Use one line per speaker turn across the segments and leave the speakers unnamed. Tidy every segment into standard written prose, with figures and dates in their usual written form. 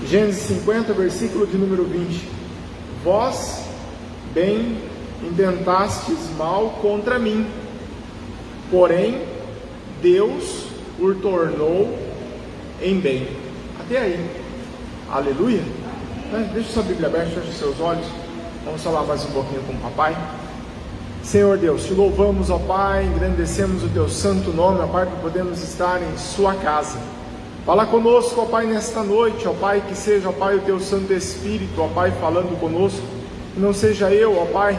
Gênesis 50, versículo de número 20. Vós, bem, intentastes mal contra mim, porém, Deus o tornou em bem. Até aí. Aleluia. Deixa sua Bíblia aberta, feche os seus olhos. Vamos falar mais um pouquinho com o papai. Senhor Deus, te louvamos, ó Pai, engrandecemos o teu santo nome, ó Pai, que podemos estar em sua casa. Fala conosco, ó Pai, nesta noite, ó Pai, que seja, ó Pai, o teu Santo Espírito, ó Pai, falando conosco, que não seja eu, ó Pai,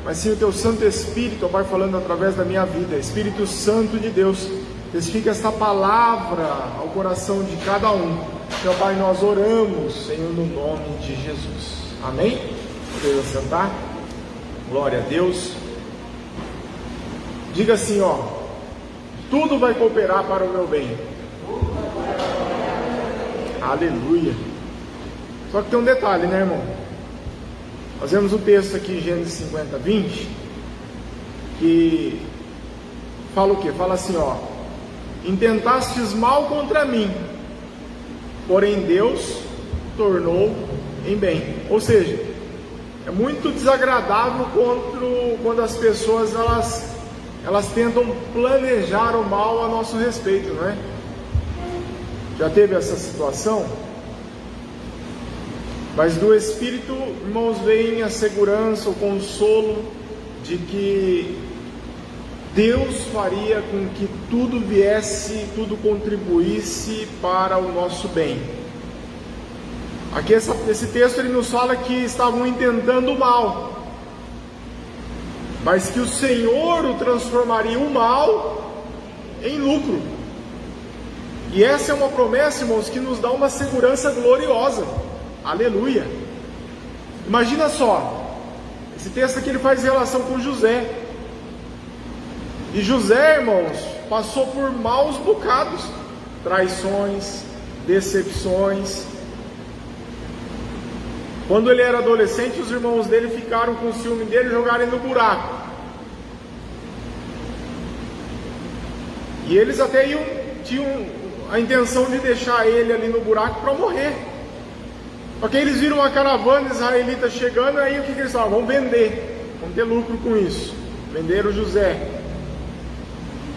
mas sim o teu Santo Espírito, ó Pai, falando através da minha vida. Espírito Santo de Deus, testifica esta palavra ao coração de cada um. Ó Pai, nós oramos, Senhor, no nome de Jesus. Amém? Podemos sentar? Glória a Deus. Diga assim, ó: tudo vai cooperar para o meu bem. Aleluia. Só que tem um detalhe, né, irmão? Nós vemos o texto aqui, Gênesis 50, 20, que fala o quê? Fala assim, ó: intentastes mal contra mim, porém Deus tornou em bem. Ou seja, é muito desagradável quando as pessoas elas tentam planejar o mal a nosso respeito, não é? Já teve essa situação? Mas do Espírito, irmãos, vem a segurança, o consolo de que Deus faria com que tudo viesse, tudo contribuísse para o nosso bem. Aqui esse texto ele nos fala que estavam intentando o mal, mas que o Senhor o transformaria o mal em lucro. E essa é uma promessa, irmãos, que nos dá uma segurança gloriosa. Aleluia. Imagina só, esse texto aqui ele faz relação com José. E José, irmãos, passou por maus bocados, traições, decepções. Quando ele era adolescente, os irmãos dele ficaram com ciúme dele e jogaram ele no buraco. E eles até tinham a intenção de deixar ele ali no buraco para morrer. Porque eles viram uma caravana israelita chegando, aí o que eles falaram? Vamos vender, vamos ter lucro com isso. Venderam José.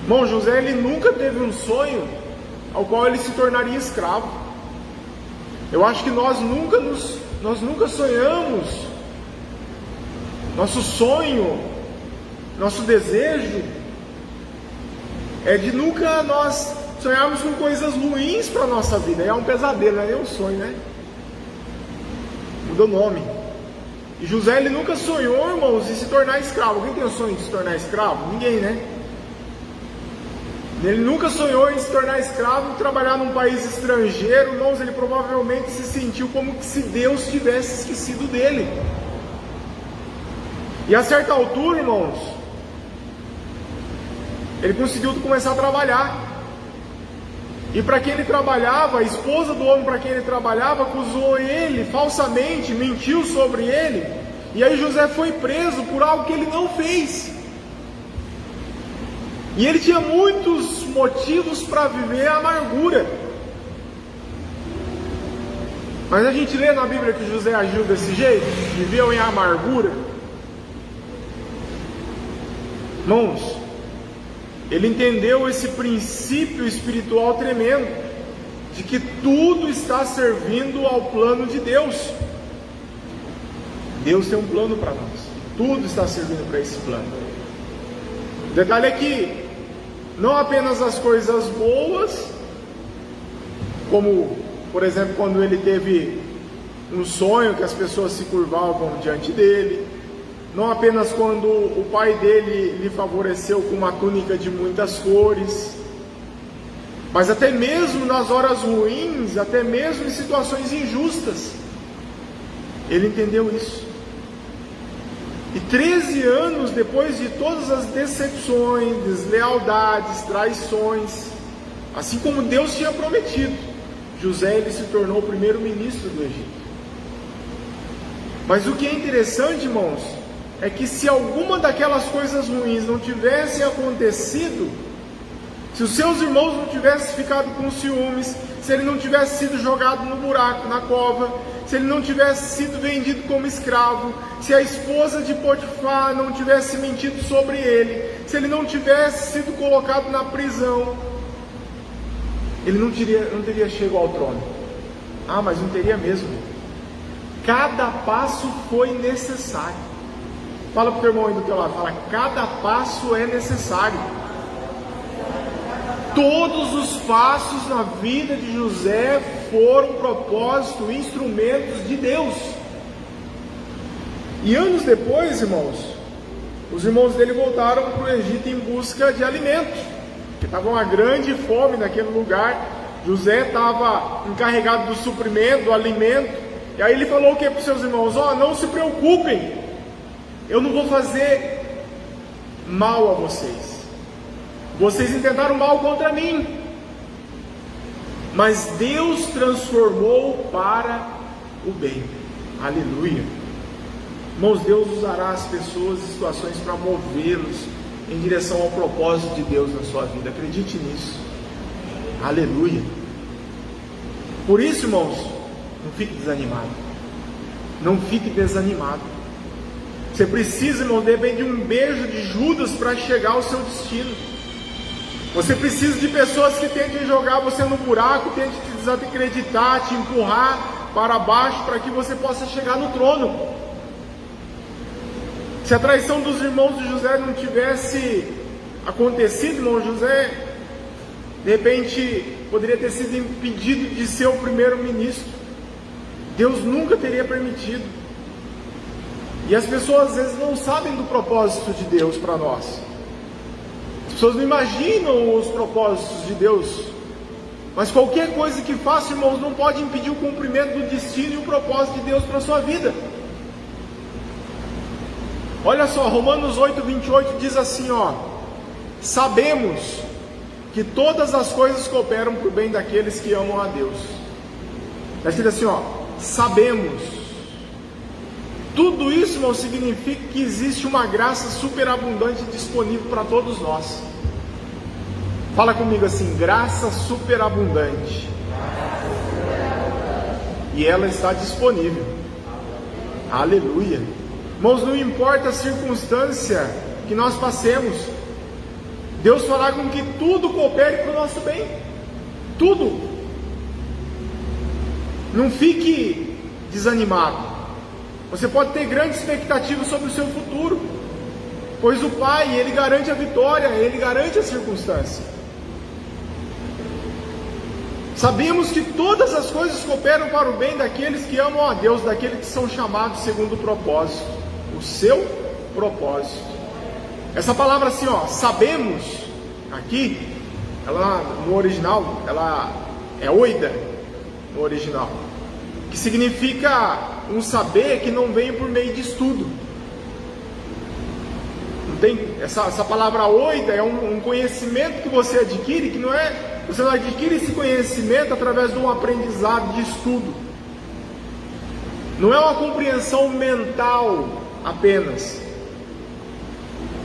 Irmão, José ele nunca teve um sonho ao qual ele se tornaria escravo. Eu acho que nós nunca sonhamos. Nosso sonho, nosso desejo é de nunca nós sonharmos com coisas ruins para a nossa vida. É um pesadelo, não é nem um sonho, né? Mudou o nome. E José ele nunca sonhou, irmãos, em se tornar escravo. Quem tem o sonho de se tornar escravo? Ninguém, né? Ele nunca sonhou em se tornar escravo e trabalhar num país estrangeiro. Irmãos, ele provavelmente se sentiu como que se Deus tivesse esquecido dele. E a certa altura, irmãos, ele conseguiu começar a trabalhar. E para quem ele trabalhava, a esposa do homem para quem ele trabalhava acusou ele falsamente, mentiu sobre ele. E aí José foi preso por algo que ele não fez. E ele tinha muitos motivos para viver a amargura. Mas a gente lê na Bíblia que José agiu desse jeito, viveu em amargura. Irmãos, ele entendeu esse princípio espiritual tremendo, de que tudo está servindo ao plano de Deus. Deus tem um plano para nós, tudo está servindo para esse plano. O detalhe é que não apenas as coisas boas, como por exemplo quando ele teve um sonho que as pessoas se curvavam diante dele, não apenas quando o pai dele lhe favoreceu com uma túnica de muitas cores, mas até mesmo nas horas ruins, até mesmo em situações injustas, ele entendeu isso. E 13 anos depois de todas as decepções, deslealdades, traições, assim como Deus tinha prometido, José ele se tornou o primeiro ministro do Egito. Mas o que é interessante, irmãos, é que se alguma daquelas coisas ruins não tivessem acontecido, Se os seus irmãos não tivessem ficado com ciúmes, se ele não tivesse sido jogado no buraco, na cova, se ele não tivesse sido vendido como escravo, se a esposa de Potifar não tivesse mentido sobre ele, se ele não tivesse sido colocado na prisão, ele não teria chegado ao trono. Ah, mas não teria mesmo. Cada passo foi necessário. Fala para o teu irmão aí do teu lado, fala, cada passo é necessário. Todos os passos na vida de José foram propósito, instrumentos de Deus. E anos depois, irmãos, os irmãos dele voltaram para o Egito em busca de alimento, porque estava uma grande fome naquele lugar. José estava encarregado do suprimento, do alimento. E aí ele falou o que para os seus irmãos? Não se preocupem, eu não vou fazer mal a vocês. Vocês intentaram mal contra mim, mas Deus transformou para o bem. Aleluia. Irmãos, Deus usará as pessoas e situações para movê-los em direção ao propósito de Deus na sua vida. Acredite nisso. Aleluia. Por isso, irmãos, não fique desanimado. Não fique desanimado. Você precisa, irmão, de repente, de um beijo de Judas para chegar ao seu destino. Você precisa de pessoas que tentem jogar você no buraco, tentem te desacreditar, te empurrar para baixo, para que você possa chegar no trono. Se a traição dos irmãos de José não tivesse acontecido, irmão, José, de repente, poderia ter sido impedido de ser o primeiro-ministro. Deus nunca teria permitido. E as pessoas às vezes não sabem do propósito de Deus para nós. As pessoas não imaginam os propósitos de Deus. Mas qualquer coisa que faça, irmãos, não pode impedir o cumprimento do destino e o propósito de Deus para a sua vida. Olha só, Romanos 8:28 diz assim, sabemos que todas as coisas cooperam para o bem daqueles que amam a Deus. Está escrito assim, sabemos. Tudo isso, irmão, significa que existe uma graça superabundante disponível para todos nós. Fala comigo assim, graça superabundante. E ela está disponível. Aleluia. Irmãos, não importa a circunstância que nós passemos, Deus fará com que tudo coopere para o nosso bem. Tudo. Não fique desanimado. Você pode ter grande expectativa sobre o seu futuro, pois o Pai, Ele garante a vitória, Ele garante a circunstância. Sabemos que todas as coisas cooperam para o bem daqueles que amam a Deus, daqueles que são chamados segundo o propósito, o seu propósito. Essa palavra assim, sabemos, aqui, ela no original, ela é oida, no original, que significa um saber que não vem por meio de estudo. Não tem, essa palavra oida é um conhecimento que você adquire, que não é, você não adquire esse conhecimento através de um aprendizado de estudo. Não é uma compreensão mental apenas,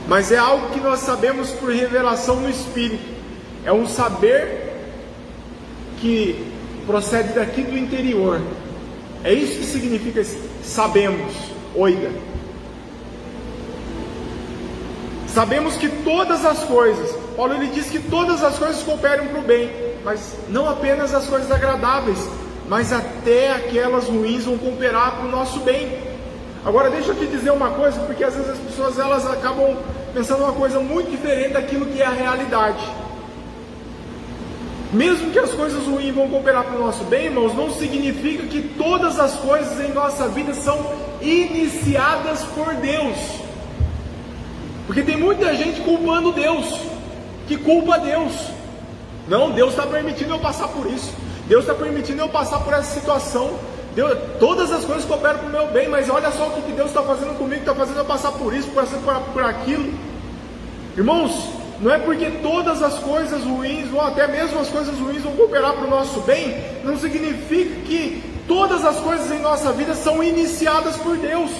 mas é algo que nós sabemos por revelação no Espírito. É um saber que procede daqui do interior. É isso que significa sabemos, oida. Sabemos que todas as coisas, Paulo ele diz que todas as coisas cooperam para o bem, mas não apenas as coisas agradáveis, mas até aquelas ruins vão cooperar para o nosso bem. Agora deixa eu te dizer uma coisa, porque às vezes as pessoas elas acabam pensando uma coisa muito diferente daquilo que é a realidade. Mesmo que as coisas ruins vão cooperar para o nosso bem, irmãos, não significa que todas as coisas em nossa vida são iniciadas por Deus. Porque tem muita gente culpando Deus, que culpa Deus. Não, Deus está permitindo eu passar por isso, Deus está permitindo eu passar por essa situação. Todas as coisas cooperam para o meu bem, mas olha só o que Deus está fazendo comigo, está fazendo eu passar por isso, por aquilo. Irmãos, não é porque todas as coisas ruins, ou até mesmo as coisas ruins vão cooperar para o nosso bem, não significa que todas as coisas em nossa vida são iniciadas por Deus,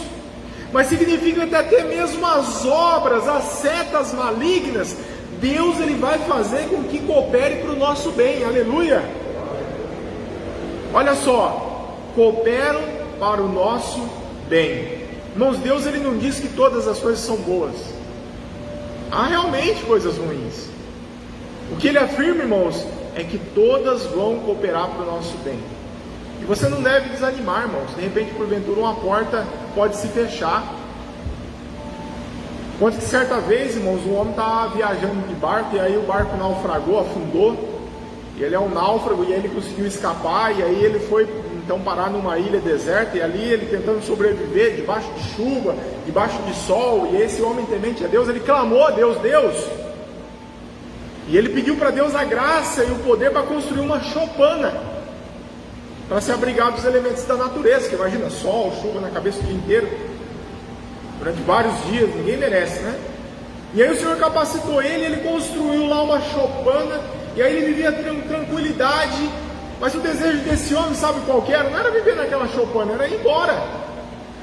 mas significa que até mesmo as obras, as setas malignas, Deus ele vai fazer com que coopere para o nosso bem, aleluia. Olha só, cooperam para o nosso bem. Irmãos, Deus ele não diz que todas as coisas são boas. Há realmente coisas ruins. O que ele afirma, irmãos, é que todas vão cooperar para o nosso bem. E você não deve desanimar, irmãos. De repente, porventura, uma porta pode se fechar. Conta que certa vez, irmãos, um homem estava viajando de barco, e aí o barco naufragou, afundou. E ele é um náufrago, e aí ele conseguiu escapar, e aí ele foi então parar numa ilha deserta, e ali ele tentando sobreviver, debaixo de chuva, debaixo de sol. E esse homem temente a Deus, ele clamou a Deus, Deus. E ele pediu para Deus a graça e o poder para construir uma choupana, para se abrigar dos elementos da natureza, que imagina, sol, chuva na cabeça o dia inteiro, durante vários dias, ninguém merece, né? E aí o Senhor capacitou ele construiu lá uma choupana, e aí ele vivia tranquilidade. Mas o desejo desse homem, sabe qual que era? Não era viver naquela choupana, era ir embora.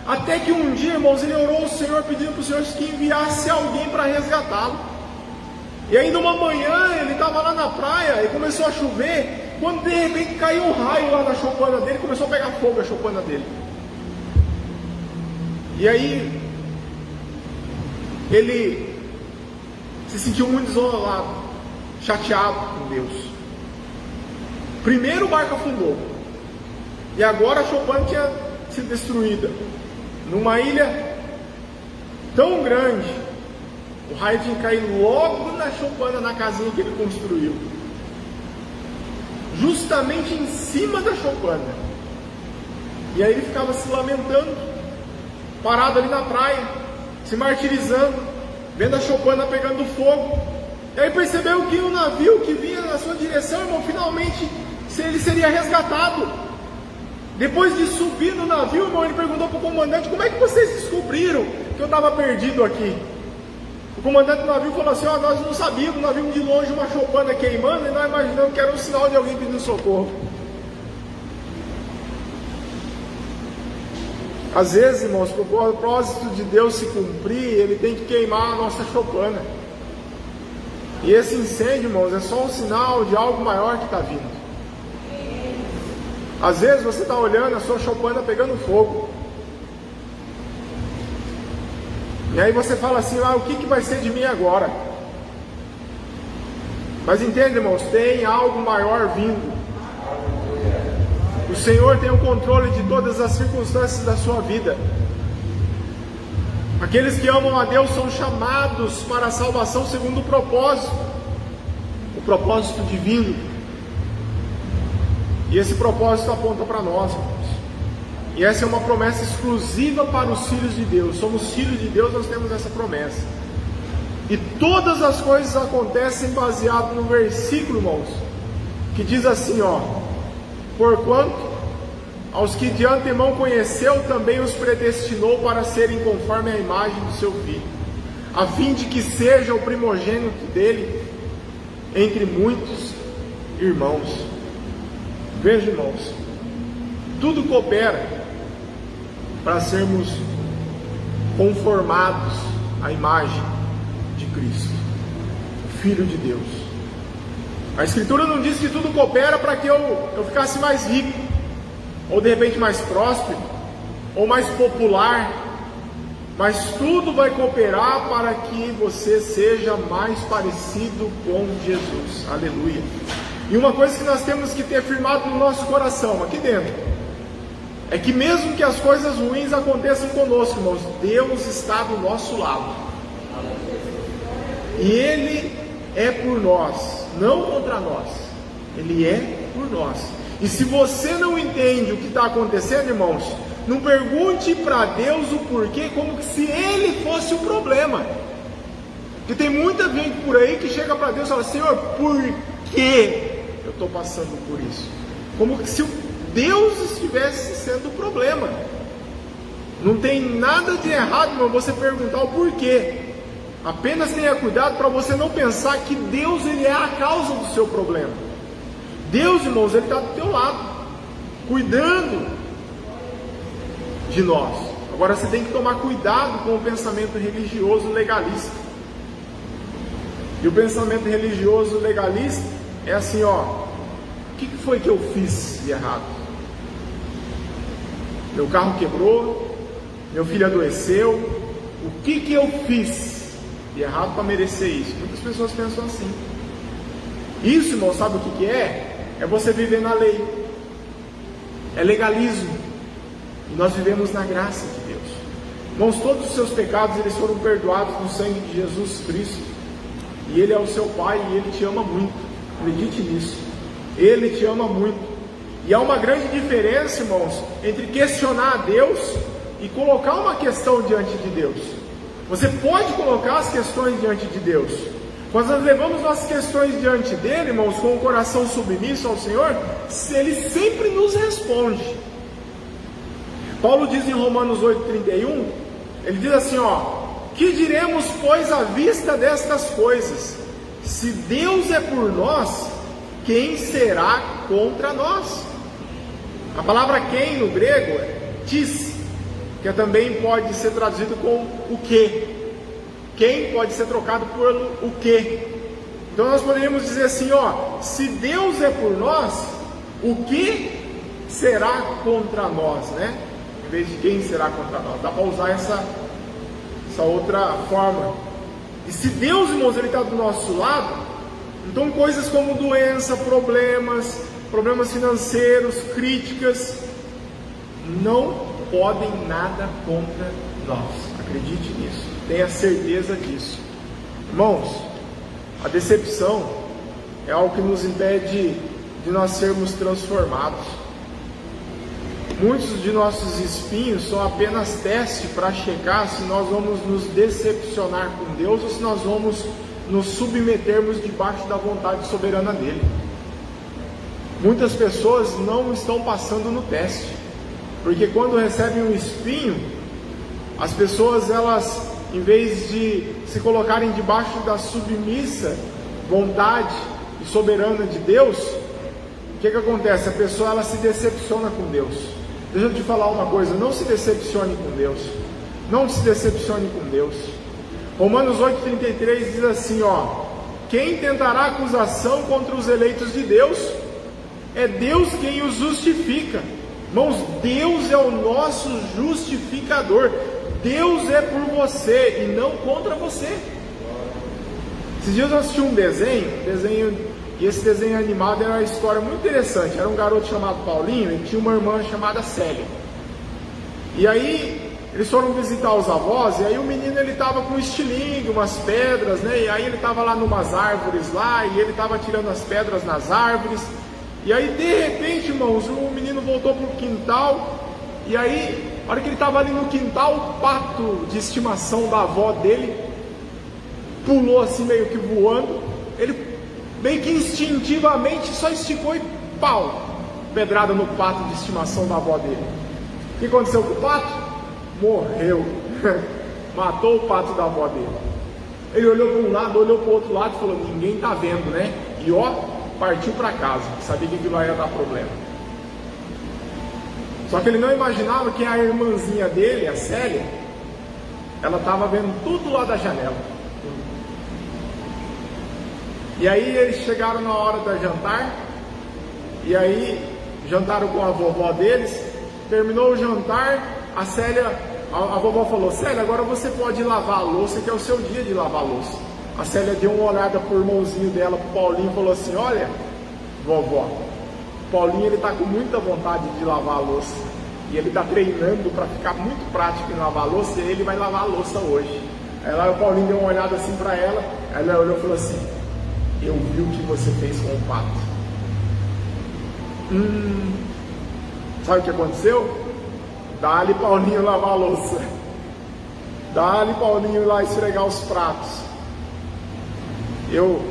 Até que um dia, irmãos, ele orou ao Senhor, pedindo para o Senhor que enviasse alguém para resgatá-lo. E aí numa manhã, ele estava lá na praia, e começou a chover, quando de repente caiu um raio lá na choupana dele, começou a pegar fogo a choupana dele. E aí, ele se sentiu muito isolado, chateado com Deus. Primeiro o barco afundou, e agora a choupana tinha sido destruída. Numa ilha tão grande, o raio tinha caído logo na choupana, na casinha que ele construiu, justamente em cima da choupana. E aí ele ficava se lamentando, parado ali na praia, se martirizando, vendo a choupana pegando fogo. E aí percebeu que o navio que vinha na sua direção, irmão, finalmente ele seria resgatado. Depois de subir no navio, irmão, ele perguntou para o comandante: como é que vocês descobriram que eu estava perdido aqui? O comandante do navio falou assim: nós não sabíamos, nós vimos de longe uma choupana queimando, e nós imaginamos que era um sinal de alguém pedindo socorro. Às vezes, irmãos, para o propósito de Deus se cumprir, ele tem que queimar a nossa choupana. E esse incêndio, irmãos, é só um sinal de algo maior que está vindo. Às vezes você está olhando a sua choupana pegando fogo, e aí você fala assim: o que vai ser de mim agora? Mas entende, irmãos, tem algo maior vindo. O Senhor tem o controle de todas as circunstâncias da sua vida. Aqueles que amam a Deus são chamados para a salvação segundo o propósito divino. E esse propósito aponta para nós, irmãos. E essa é uma promessa exclusiva para os filhos de Deus. Somos filhos de Deus, nós temos essa promessa. E todas as coisas acontecem baseado no versículo, irmãos, que diz assim, porquanto aos que de antemão conheceu, também os predestinou para serem conforme a imagem do seu Filho, a fim de que seja o primogênito dele entre muitos irmãos. Veja, irmãos, tudo coopera para sermos conformados à imagem de Cristo, o Filho de Deus. A Escritura não diz que tudo coopera para que eu ficasse mais rico, ou de repente mais próspero, ou mais popular, mas tudo vai cooperar para que você seja mais parecido com Jesus. Aleluia. E uma coisa que nós temos que ter firmado no nosso coração, aqui dentro, é que mesmo que as coisas ruins aconteçam conosco, irmãos, Deus está do nosso lado. E Ele é por nós, não contra nós. Ele é por nós. E se você não entende o que está acontecendo, irmãos, não pergunte para Deus o porquê, como que se Ele fosse o problema. Porque tem muita gente por aí que chega para Deus e fala: Senhor, por que eu estou passando por isso? Como que se Deus estivesse sendo o problema. Não tem nada de errado, irmão, você perguntar o porquê. Apenas tenha cuidado para você não pensar que Deus ele é a causa do seu problema. Deus, irmãos, Ele está do teu lado, cuidando de nós. Agora você tem que tomar cuidado com o pensamento religioso legalista. E o pensamento religioso legalista é assim, ó, o que foi que eu fiz de errado? Meu carro quebrou, meu filho adoeceu, o que eu fiz de errado para merecer isso? Muitas pessoas pensam assim. Isso, irmão, sabe o que é? É você viver na lei. É legalismo. E nós vivemos na graça de Deus. Irmãos, todos os seus pecados eles foram perdoados no sangue de Jesus Cristo. E Ele é o seu Pai e Ele te ama muito. Acredite nisso. Ele te ama muito. E há uma grande diferença, irmãos, entre questionar a Deus e colocar uma questão diante de Deus. Você pode colocar as questões diante de Deus. Quando nós levamos nossas questões diante dele, irmãos, com o coração submisso ao Senhor, Ele sempre nos responde. Paulo diz em Romanos 8,31, ele diz assim, ó, que diremos, pois, à vista destas coisas? Se Deus é por nós, quem será contra nós? A palavra quem no grego é tis, que também pode ser traduzido com o que. Quem pode ser trocado por o que. Então nós poderíamos dizer assim, ó, se Deus é por nós, o que será contra nós, né? Em vez de quem será contra nós. Dá para usar essa outra forma. E se Deus, irmãos, Ele está do nosso lado, então coisas como doença, problemas financeiros, críticas, não podem nada contra nós. Acredite nisso. Tenha certeza disso. Irmãos, a decepção é algo que nos impede de nós sermos transformados. Muitos de nossos espinhos são apenas teste para checar se nós vamos nos decepcionar com Deus ou se nós vamos nos submetermos debaixo da vontade soberana dele. Muitas pessoas não estão passando no teste, porque quando recebem um espinho, as pessoas, elas, em vez de se colocarem debaixo da submissa vontade e soberana de Deus, o que acontece? A pessoa, ela se decepciona com Deus. Deixa eu te falar uma coisa, não se decepcione com Deus. Não se decepcione com Deus. Romanos 8,33 diz assim, ó, quem tentará acusação contra os eleitos de Deus? É Deus quem os justifica. Irmãos, Deus é o nosso justificador. Deus é por você e não contra você. Esses dias eu assisti um desenho, e esse desenho animado era uma história muito interessante. Era um garoto chamado Paulinho e tinha uma irmã chamada Célia. E aí eles foram visitar os avós, e aí o menino ele estava com um estilingue, umas pedras, né? E aí ele estava lá numas árvores lá, e ele estava tirando as pedras nas árvores. E aí de repente, irmãos, o menino voltou para o quintal, e aí, na hora que ele estava ali no quintal, o pato de estimação da avó dele pulou assim meio que voando. Ele meio que instintivamente só esticou e pau, pedrada no pato de estimação da avó dele. O que aconteceu com o pato? Morreu. Matou o pato da avó dele. Ele olhou para um lado, olhou para o outro lado e falou, ninguém tá vendo, né? E ó, partiu para casa, sabia que aquilo ia dar problema. Só que ele não imaginava que a irmãzinha dele, a Célia, ela estava vendo tudo lá da janela. E aí eles chegaram na hora do jantar, e aí jantaram com a vovó deles. Terminou o jantar, a Célia, a vovó falou, Célia, agora você pode lavar a louça, que é o seu dia de lavar a louça. A Célia deu uma olhada pro irmãozinho dela, pro Paulinho, e falou assim, olha, vovó, o Paulinho ele tá com muita vontade de lavar a louça, e ele tá treinando para ficar muito prático em lavar a louça, e ele vai lavar a louça hoje. Aí lá o Paulinho deu uma olhada assim para ela, aí ela olhou e falou assim, eu vi o que você fez com o pato. Sabe o que aconteceu? Dá-lhe Paulinho lavar a louça. Dá-lhe Paulinho lá esfregar os pratos. Eu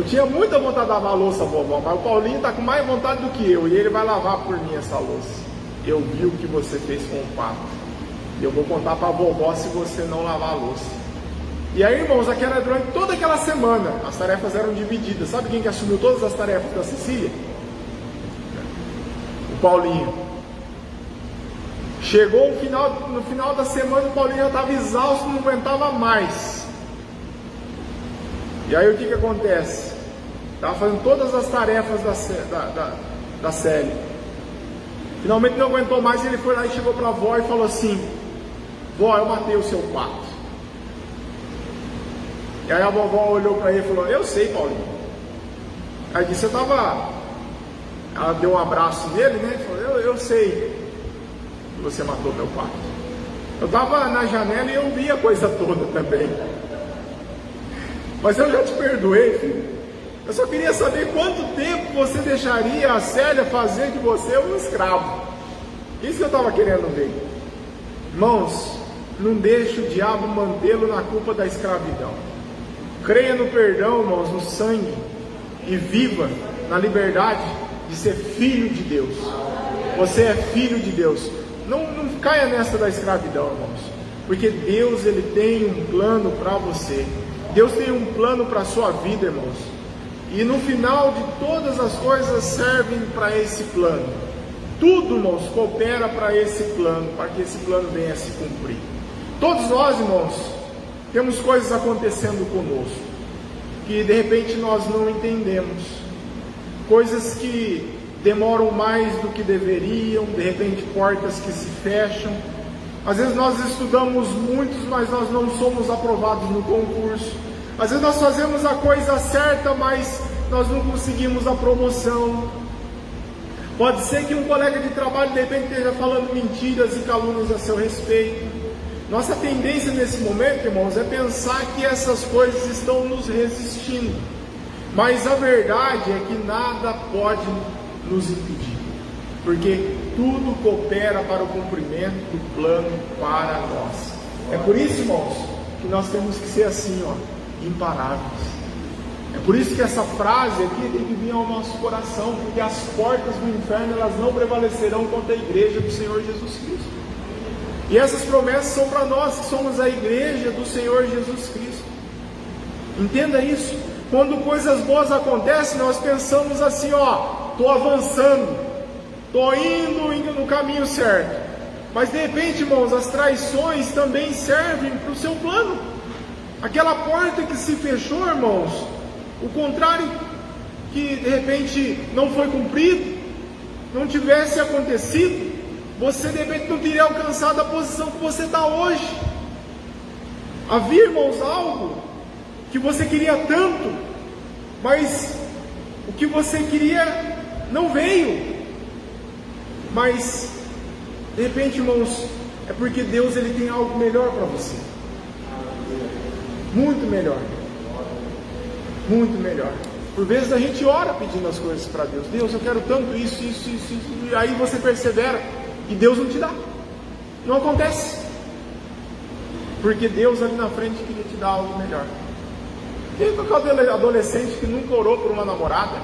tinha muita vontade de lavar a louça, vovó, mas o Paulinho está com mais vontade do que eu, e ele vai lavar por mim essa louça. Eu vi o que você fez com o pato. Eu vou contar para a vovó se você não lavar a louça. E aí, irmãos, durante toda aquela semana, as tarefas eram divididas. Sabe quem que assumiu todas as tarefas da Cecília? O Paulinho. Chegou no final da semana, o Paulinho já estava exausto, não aguentava mais. E aí o que acontece? Estava fazendo todas as tarefas da Célia. Finalmente não aguentou mais, ele foi lá e chegou para a avó e falou assim: vó, eu matei o seu pato. E aí a vovó olhou para ele e falou: eu sei, Paulinho. Aí disse: ela deu um abraço nele, né? E falou: eu sei que você matou meu pato. Eu estava na janela e eu vi a coisa toda também. Mas eu já te perdoei, filho. Eu só queria saber quanto tempo você deixaria a Célia fazer de você um escravo. Isso que eu estava querendo ver. Irmãos, não deixe o diabo mantê-lo na culpa da escravidão. Creia no perdão, irmãos, no sangue, e viva na liberdade de ser filho de Deus. Você é filho de Deus. Não caia nessa da escravidão, irmãos, porque Deus, Ele tem um plano para você. Deus tem um plano para a sua vida, irmãos. E no final de todas as coisas servem para esse plano. Tudo, irmãos, coopera para esse plano, para que esse plano venha a se cumprir. Todos nós, irmãos, temos coisas acontecendo conosco, que de repente nós não entendemos. Coisas que demoram mais do que deveriam, de repente portas que se fecham. Às vezes nós estudamos muitos, mas nós não somos aprovados no concurso. Às vezes nós fazemos a coisa certa, mas nós não conseguimos a promoção. Pode ser que um colega de trabalho de repente esteja falando mentiras e calúnias a seu respeito. Nossa tendência nesse momento, irmãos, é pensar que essas coisas estão nos resistindo. Mas a verdade é que nada pode nos impedir, porque tudo coopera para o cumprimento do plano para nós. É por isso, irmãos, que nós temos que ser assim, imparáveis. É por isso que essa frase aqui tem que vir ao nosso coração, porque as portas do inferno, elas não prevalecerão contra a igreja do Senhor Jesus Cristo. E essas promessas são para nós, que somos a igreja do Senhor Jesus Cristo. Entenda isso. Quando coisas boas acontecem, nós pensamos assim, estou avançando, estou indo no caminho certo. Mas de repente, irmãos, as traições também servem para o seu plano. Aquela porta que se fechou, irmãos, o contrário que de repente não foi cumprido, não tivesse acontecido, você de repente não teria alcançado a posição que você está hoje. Havia, irmãos, algo que você queria tanto, mas o que você queria não veio. Mas de repente, irmãos, é porque Deus, Ele tem algo melhor para você. Muito melhor. Muito melhor. Por vezes a gente ora pedindo as coisas para Deus. Deus, eu quero tanto isso. E aí você persevera e Deus não te dá. Não acontece. Porque Deus ali na frente queria te dar algo melhor. Quem foi aquele adolescente que nunca orou por uma namorada?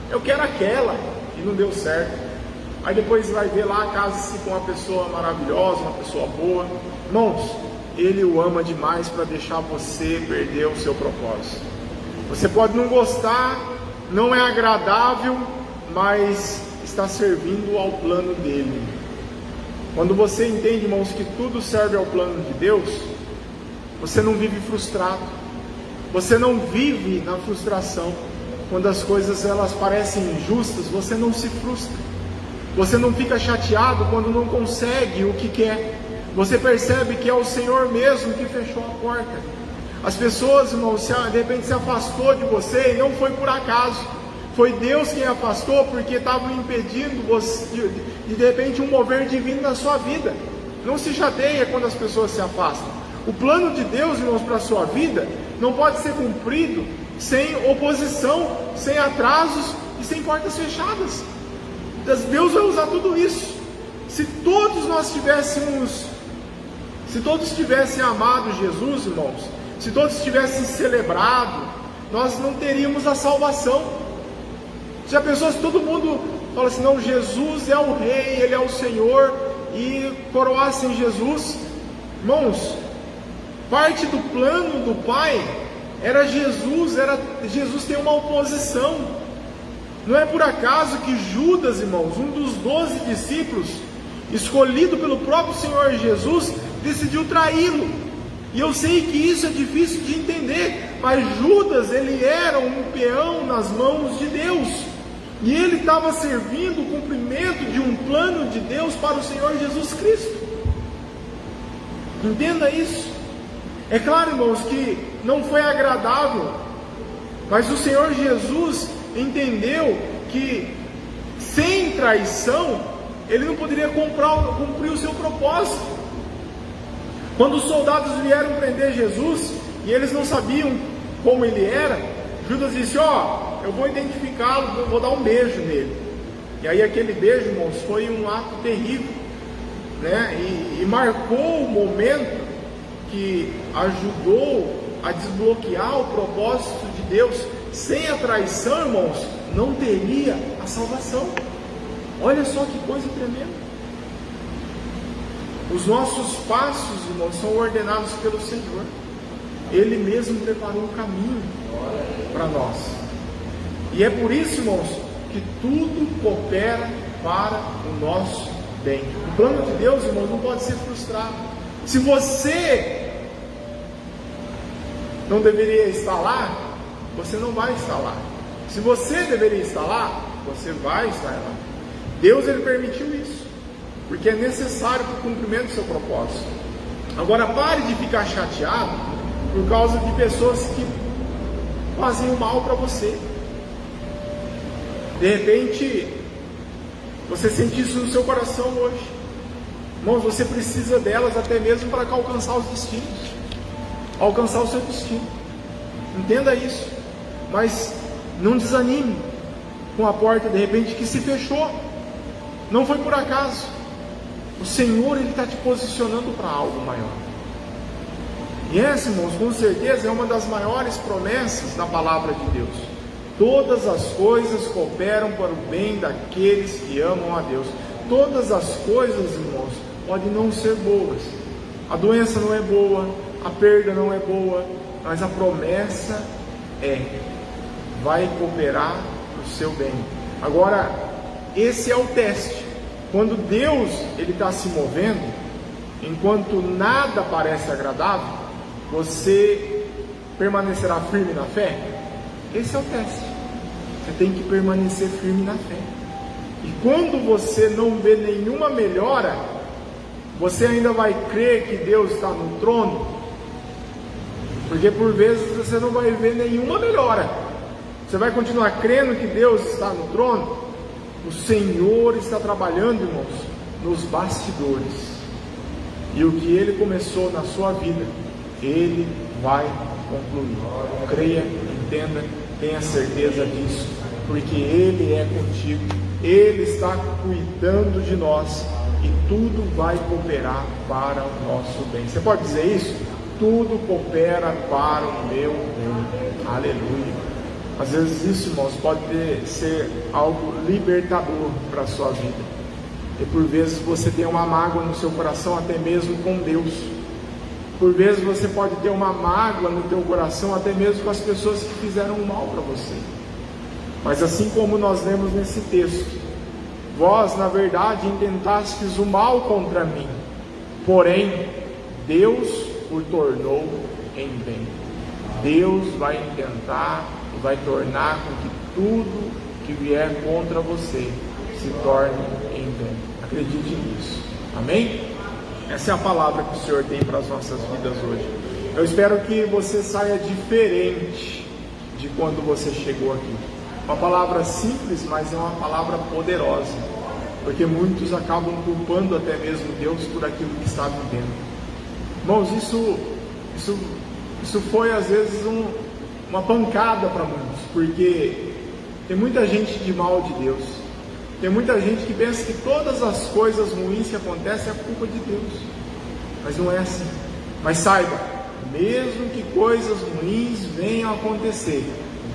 Eu quero aquela. E não deu certo. Aí depois vai ver lá, casa-se com uma pessoa maravilhosa, uma pessoa boa. Irmãos, Ele o ama demais para deixar você perder o seu propósito. Você pode não gostar, não é agradável, mas está servindo ao plano dele. Quando você entende, irmãos, que tudo serve ao plano de Deus, você não vive frustrado. Você não vive na frustração. Quando as coisas elas parecem injustas, você não se frustra. Você não fica chateado quando não consegue o que quer. Você percebe que é o Senhor mesmo que fechou a porta. As pessoas, irmãos, de repente se afastou de você e não foi por acaso. Foi Deus quem afastou porque estava impedindo você, de repente um mover divino na sua vida. Não se chateia quando as pessoas se afastam. O plano de Deus, irmãos, para a sua vida não pode ser cumprido sem oposição, sem atrasos e sem portas fechadas. Deus vai usar tudo isso. Se todos tivessem amado Jesus, irmãos, se todos tivessem celebrado, nós não teríamos a salvação. Já pensou se todo mundo fala assim, não, Jesus é o Rei, Ele é o Senhor, e coroassem Jesus? Irmãos, parte do plano do Pai era Jesus tem uma oposição. Não é por acaso que Judas, irmãos, um dos 12 discípulos, escolhido pelo próprio Senhor Jesus, decidiu traí-lo. E eu sei que isso é difícil de entender, mas Judas, ele era um peão nas mãos de Deus, e ele estava servindo o cumprimento de um plano de Deus para o Senhor Jesus Cristo. Entenda isso. É claro, irmãos, que não foi agradável, mas o Senhor Jesus entendeu que sem traição ele não poderia cumprir o seu propósito. Quando os soldados vieram prender Jesus e eles não sabiam como ele era, Judas disse: eu vou identificá-lo, vou dar um beijo nele. E aí aquele beijo, irmãos, foi um ato terrível, né? E marcou o momento que ajudou a desbloquear o propósito de Deus. Sem a traição, irmãos, não teria a salvação. Olha só que coisa tremenda. Os nossos passos, irmãos, são ordenados pelo Senhor. Ele mesmo preparou um caminho para nós. E é por isso, irmãos, que tudo coopera para o nosso bem. O plano de Deus, irmãos, não pode ser frustrado. Se você não deveria estar lá, você não vai estar lá. Se você deveria estar lá, você vai estar lá. Deus, ele permitiu isso, porque é necessário para o cumprimento do seu propósito. Agora, pare de ficar chateado por causa de pessoas que fazem o mal para você. De repente, você sente isso no seu coração hoje. Irmãos, você precisa delas até mesmo para alcançar os destinos, alcançar o seu destino. Entenda isso. Mas não desanime com a porta de repente que se fechou. Não foi por acaso. O Senhor, ele está te posicionando para algo maior. E essa, irmãos, com certeza é uma das maiores promessas da palavra de Deus. Todas as coisas cooperam para o bem daqueles que amam a Deus. Todas as coisas, irmãos, podem não ser boas. A doença não é boa, a perda não é boa, mas a promessa vai cooperar para o seu bem. Agora, esse é o teste. Quando Deus ele está se movendo, enquanto nada parece agradável, você permanecerá firme na fé? Esse é o teste. Você tem que permanecer firme na fé. E quando você não vê nenhuma melhora, você ainda vai crer que Deus está no trono? Porque por vezes você não vai ver nenhuma melhora. Você vai continuar crendo que Deus está no trono? O Senhor está trabalhando, irmãos, nos bastidores. E o que Ele começou na sua vida, Ele vai concluir. Creia, entenda, tenha certeza disso, porque Ele é contigo, Ele está cuidando de nós e tudo vai cooperar para o nosso bem. Você pode dizer isso? Tudo coopera para o meu bem. Aleluia. Às vezes isso, irmãos, pode ser algo libertador para a sua vida. E por vezes você tem uma mágoa no seu coração, até mesmo com Deus. Por vezes você pode ter uma mágoa no teu coração, até mesmo com as pessoas que fizeram mal para você. Mas assim como nós lemos nesse texto, vós, na verdade, intentastes o mal contra mim, porém, Deus o tornou em bem. Deus vai intentar, vai tornar com que tudo que vier contra você se torne em bem. Acredite nisso. Amém? Essa é a palavra que o Senhor tem para as nossas vidas hoje. Eu espero que você saia diferente de quando você chegou aqui. Uma palavra simples, mas é uma palavra poderosa, porque muitos acabam culpando até mesmo Deus por aquilo que está vivendo. Irmãos, isso foi às vezes uma pancada para muitos, porque tem muita gente de mal de Deus. Tem muita gente que pensa que todas as coisas ruins que acontecem é culpa de Deus, mas não é assim. Mas saiba, mesmo que coisas ruins venham a acontecer,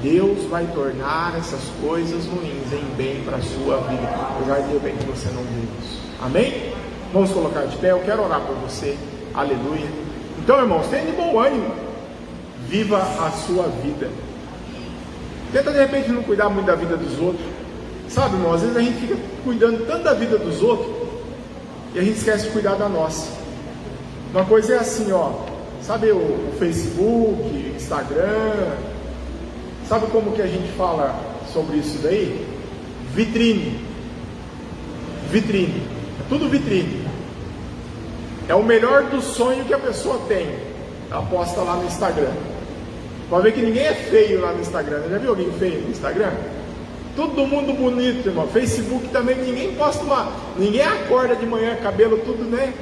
Deus vai tornar essas coisas ruins em bem para a sua vida, apesar de repente você não ver isso. Amém? Vamos colocar de pé, eu quero orar por você. Aleluia. Então, irmãos, tenha de bom ânimo, viva a sua vida. Tenta de repente não cuidar muito da vida dos outros. Sabe, irmão, às vezes a gente fica cuidando tanto da vida dos outros e a gente esquece de cuidar da nossa. Uma coisa é assim, sabe o Facebook, Instagram, sabe como que a gente fala sobre isso daí? Vitrine, é tudo vitrine, é o melhor do sonho que a pessoa tem, ela posta lá no Instagram, pode ver que ninguém é feio lá no Instagram, já viu alguém feio no Instagram? Todo mundo bonito, irmão. Facebook também, ninguém acorda de manhã, cabelo tudo, né,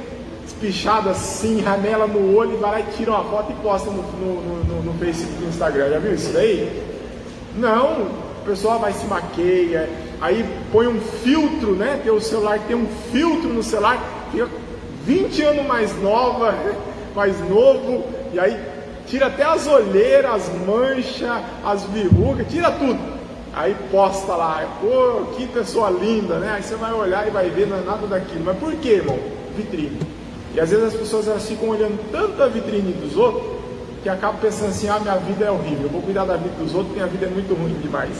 espichado assim, ramela no olho, e vai lá e tira uma foto e posta no Facebook, no Instagram, já viu isso daí? Não, a pessoa vai se maqueia, aí põe um filtro, né, tem o celular, tem um filtro no celular, fica 20 anos mais novo, e aí tira até as olheiras, as manchas, as verrugas, tira tudo. Aí posta lá, pô, que pessoa linda, né? Aí você vai olhar e vai ver, não é nada daquilo. Mas por quê, irmão? Vitrine. E às vezes as pessoas elas ficam olhando tanto a vitrine dos outros, que acabam pensando assim, minha vida é horrível, eu vou cuidar da vida dos outros, porque a vida é muito ruim demais.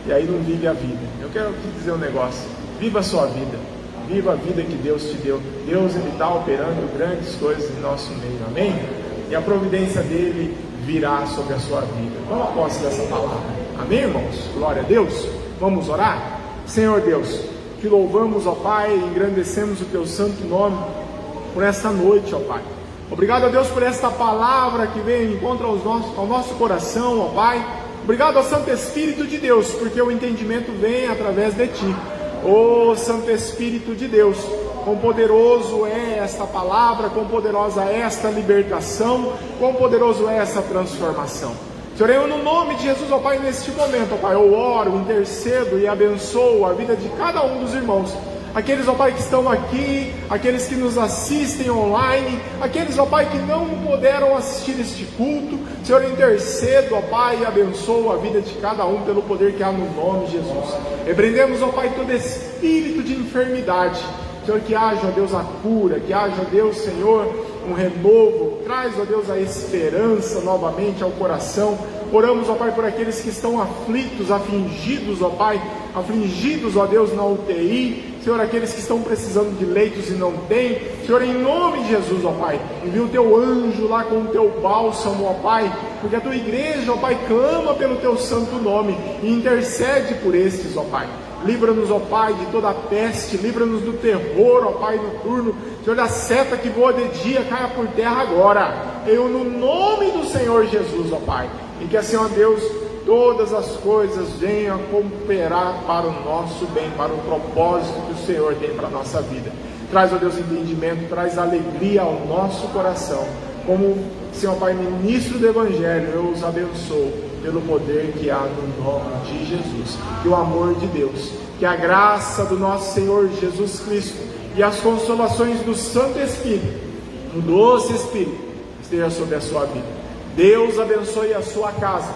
E aí não vive a vida. Eu quero te dizer um negócio, viva a sua vida, viva a vida que Deus te deu. Deus, Ele está operando grandes coisas em nosso meio, amém? E a providência dEle virá sobre a sua vida. Toma posse dessa palavra. Amém, irmãos? Glória a Deus. Vamos orar? Senhor Deus, te louvamos, ó Pai, e engrandecemos o Teu santo nome por esta noite, ó Pai. Obrigado a Deus por esta palavra que veio em encontro ao nosso coração, ó Pai. Obrigado ao Santo Espírito de Deus, porque o entendimento vem através de Ti. Ó Santo Espírito de Deus, quão poderoso é esta palavra, quão poderosa é esta libertação, quão poderoso é essa transformação. Senhor, eu no nome de Jesus, ó Pai, neste momento, ó Pai, eu oro, intercedo e abençoo a vida de cada um dos irmãos. Aqueles, ó Pai, que estão aqui, aqueles que nos assistem online, aqueles, ó Pai, que não puderam assistir este culto. Senhor, eu intercedo, ó Pai, e abençoo a vida de cada um pelo poder que há no nome de Jesus. Repreendemos, ó Pai, todo espírito de enfermidade. Senhor, que haja, ó Deus, a cura, que haja, ó Deus, Senhor, um renovo, traz, ó Deus, a esperança novamente ao coração. Oramos, ó Pai, por aqueles que estão aflitos, afligidos, ó Pai, afligidos, ó Deus, na UTI, Senhor, aqueles que estão precisando de leitos e não têm, Senhor, em nome de Jesus, ó Pai, envia o Teu anjo lá com o Teu bálsamo, ó Pai, porque a Tua igreja, ó Pai, clama pelo Teu santo nome e intercede por estes, ó Pai. Livra-nos, ó Pai, de toda a peste, livra-nos do terror, ó Pai, noturno. Senhor, da seta que voa de dia, caia por terra agora. Eu, no nome do Senhor Jesus, ó Pai, e que assim, ó Deus, todas as coisas venham a cooperar para o nosso bem, para o propósito que o Senhor tem para a nossa vida. Traz, ó Deus, entendimento, traz alegria ao nosso coração. Como, Senhor Pai, ministro do Evangelho, eu os abençoo pelo poder que há no nome de Jesus. Que o amor de Deus, que a graça do nosso Senhor Jesus Cristo e as consolações do Santo Espírito, do doce Espírito, esteja sobre a sua vida. Deus abençoe a sua casa,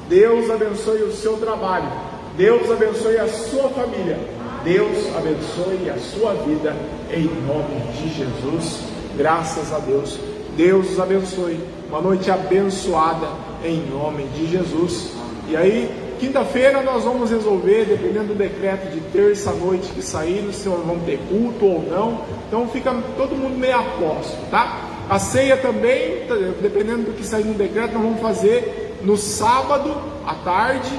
Deus abençoe o seu trabalho, Deus abençoe a sua família, Deus abençoe a sua vida, em nome de Jesus. Graças a Deus. Deus os abençoe. Uma noite abençoada em nome de Jesus. E aí, quinta-feira nós vamos resolver, dependendo do decreto de terça-noite que sair, se vão ter culto ou não. Então fica todo mundo meio aposto, tá? A ceia também, dependendo do que sair no decreto, nós vamos fazer no sábado à tarde,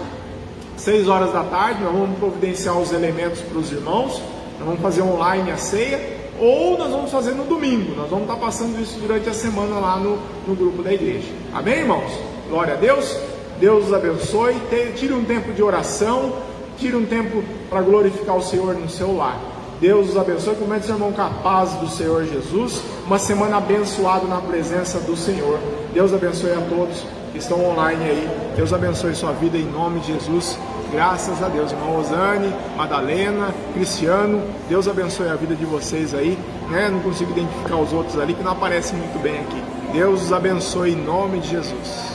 6 horas da tarde. Nós vamos providenciar os elementos para os irmãos. Nós vamos fazer online a ceia. Ou nós vamos fazer no domingo. Nós vamos estar passando isso durante a semana lá no grupo da igreja. Amém, irmãos? Glória a Deus. Deus os abençoe. Tire um tempo de oração. Tire um tempo para glorificar o Senhor no seu lar. Deus os abençoe. Comece, irmão, com a paz do Senhor Jesus. Uma semana abençoada na presença do Senhor. Deus abençoe a todos que estão online aí. Deus abençoe sua vida em nome de Jesus. Graças a Deus, irmão Rosane, Madalena, Cristiano, Deus abençoe a vida de vocês aí, né? Não consigo identificar os outros ali que não aparecem muito bem aqui. Deus os abençoe em nome de Jesus.